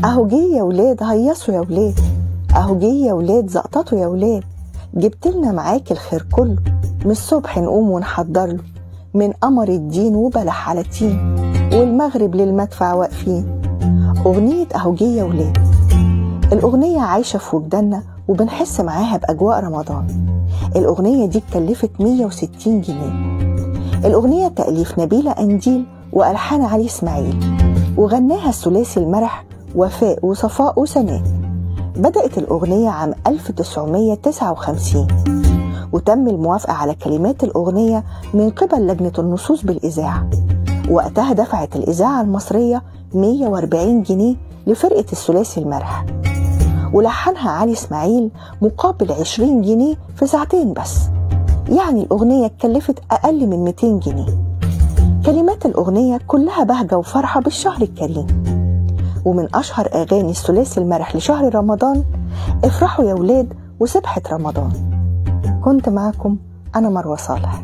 اهو جه يا ولاد هيصوا يا ولاد، اهو جه يا ولاد زقططوا يا ولاد، جبتلنا معاك الخير كله، من الصبح نقوم ونحضر له، من قمر الدين وبلح على تين، والمغرب للمدفع واقفين. أغنية أهو جه يا ولاد، الأغنية عايشة في وجداننا وبنحس معاها بأجواء رمضان. الأغنية دي اتكلفت 160 جنيه. الأغنية تأليف نبيلة أنديل وألحان علي إسماعيل، وغناها الثلاثي المرح وفاء وصفاء وسناء. بدأت الأغنية عام 1959، وتم الموافقة على كلمات الأغنية من قبل لجنة النصوص بالإذاعة. وقتها دفعت الإذاعة المصرية 140 جنيه لفرقة الثلاثي المرح، ولحنها علي إسماعيل مقابل 20 جنيه في ساعتين بس، يعني الأغنية اتكلفت أقل من 200 جنيه. كلمات الأغنية كلها بهجة وفرحة بالشهر الكريم، ومن أشهر أغاني الثلاثي المرح لشهر رمضان افرحوا يا ولاد وسبحة رمضان. كنت معكم أنا مروة صالح.